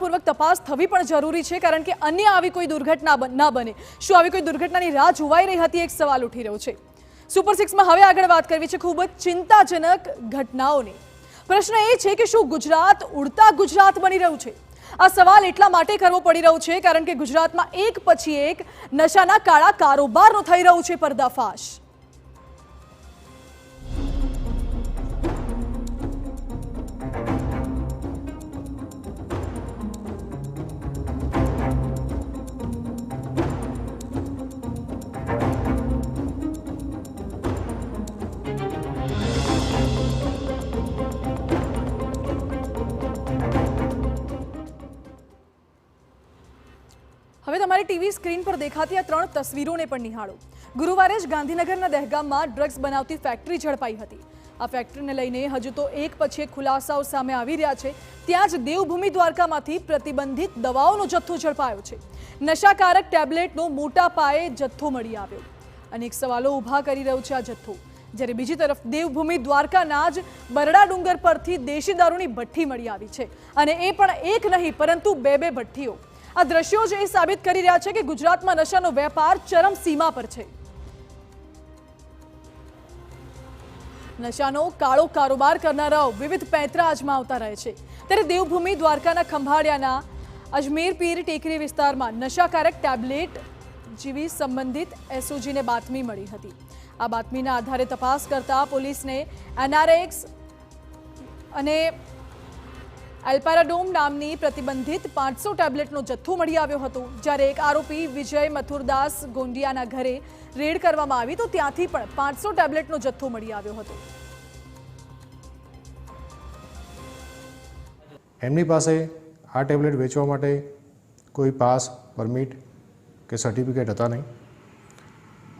ઊંડાણપૂર્વક તપાસ થવી પણ જરૂરી છે, કારણ કે અન્ય આવી કોઈ દુર્ઘટના ન બને। શું આવી કોઈ દુર્ઘટનાની રાહ જોવાઈ રહી હતી? એક સવાલ ઉઠી રહ્યો છે। સુપર 6માં હવે આગળ વાત કરવી છે ખૂબ જ ચિંતાજનક ઘટનાઓની। પ્રશ્ન એ છે કે શું ગુજરાત ઉડતા ગુજરાત બની રહ્યું છે? આ સવાલ એટલા માટે કરવો પડી રહ્યો છે કારણ કે ગુજરાતમાં એક પછી એક નશાના કાળા કારોબારનો થઈ રહ્યો છે પર્દાફાશ। હવે તમારી ટીવી સ્ક્રીન પર દેખાતી આ ત્રણ તસવીરોને પણ નિહાળો। ગુરુવારે જ ગાંધીનગરના દહેગામમાં ડ્રગ્સ બનાવતી ફેક્ટરી ઝડપાઈ હતી। આ ફેક્ટરીને લઈને હજુ તો એક પછી એક ખુલાસાઓ સામે આવી રહ્યા છે। ત્યાં જ દેવભૂમિ દ્વારકામાંથી પ્રતિબંધિત દવાઓનો જથ્થો ઝડપાયો છે। નશાકારક ટેબ્લેટનો મોટા પાયે જથ્થો મળી આવ્યો। અનેક સવાલો ઊભા કરી રહ્યો છે આ જથ્થો। જ્યારે બીજી તરફ દેવભૂમિ દ્વારકાના જ બરડા ડુંગર પરથી દેશી દારૂની ભઠ્ઠી મળી આવી છે, અને એ પણ એક નહીં પરંતુ બે ભઠ્ઠીઓ। આ દ્રશ્યો જે સાબિત કરી રહ્યા છે કે ગુજરાતમાં નશાનો વેપાર ચરમસીમા પર છે। નશાનો કાળો કારોબાર કરનારાઓ વિવિધ પેંતરા અજમાવતા રહે છે। ત્યારે દેવભૂમિ દ્વારકાના ખંભાળિયાના અજમેર પીર ટેકરી વિસ્તારમાં નશાકારક ટેબ્લેટ જેવી સંબંધિત એસઓજીને બાતમી મળી હતી। આ બાતમીના આધારે તપાસ કરતા પોલીસને એનઆરએક્સ અને એલ્પારાડોમ નામની પ્રતિબંધિત 500 ટેબ્લેટનો જથ્થો મળી આવ્યો હતો। જ્યારે એક આરોપી વિજય મથુરદાસ ગોંડિયાના ઘરે રેડ કરવામાં આવી તો ત્યાંથી પણ 500 ટેબ્લેટનો જથ્થો મળી આવ્યો હતો। એમની પાસે આ ટેબ્લેટ વેચવા માટે કોઈ પાસ, પરમિટ કે સર્ટિફિકેટ હતા નહીં।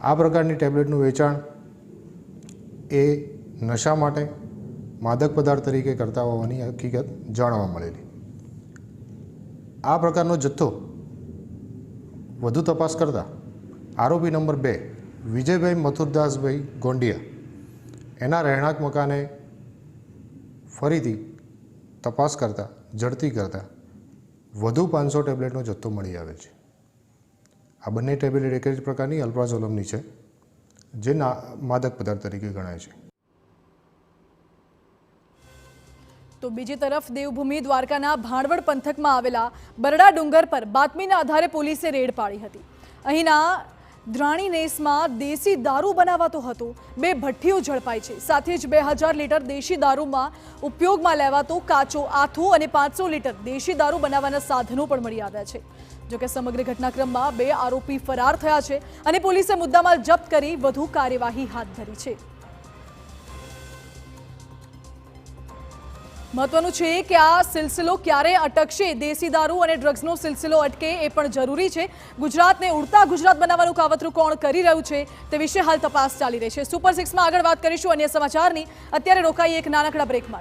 આ પ્રકારની ટેબ્લેટનું વેચાણ એ નશા માટે માદક પદાર્થ તરીકે કરતા હોવાની હકીકત જાણવા મળેલી। આ પ્રકારનો જથ્થો વધુ તપાસ કરતા આરોપી નંબર 2 વિજયભાઈ મથુરદાસભાઈ ગોંડિયા એના રહેણાંક મકાને ફરીથી તપાસ કરતા ઝડપી કરતા વધુ 500 ટેબ્લેટનો જથ્થો મળી આવે છે। આ બંને ટેબ્લેટ એક જ પ્રકારની અલ્પ્રાઝોલમની છે, જે માદક પદાર્થ તરીકે ગણાય છે। તો બીજી તરફ દેવભૂમિ દ્વારકાના ભાણવડ પંથકમાં આવેલા બરડા ડુંગર પર બાતમીના આધારે પોલીસે રેડ પાડી હતી। અહીંના દ્રાણીનેસમાં દેશી દારૂ બનાવાતો હતો। 2 ભઠ્ઠીઓ ઝડપાઈ છે। સાથે જ 2000 લીટર દેશી દારૂમાં ઉપયોગમાં લેવાતો કાચો આથો અને 500 લીટર દેશી દારૂ બનાવવાના સાધનો પણ મળી આવ્યા છે। જોકે સમગ્ર ઘટનાક્રમમાં 2 આરોપી ફરાર થયા છે અને પોલીસે મુદ્દામાલ જપ્ત કરી વધુ કાર્યવાહી હાથ ધરી છે। મહત્વનું છે કે આ સિલસિલો ક્યારે અટકશે, દેશી દારૂ અને ડ્રગ્સનો સિલસિલો અટકે એ પણ જરૂરી છે। ગુજરાતને ઉડતા ગુજરાત બનાવવાનું કાવતરું કોણ કરી રહ્યું છે તે વિશે હાલ તપાસ ચાલી રહી છે। સુપર 6માં આગળ વાત કરીશું અન્ય સમાચારની। અત્યારે રોકાઈએ એક નાનકડા બ્રેક માટે।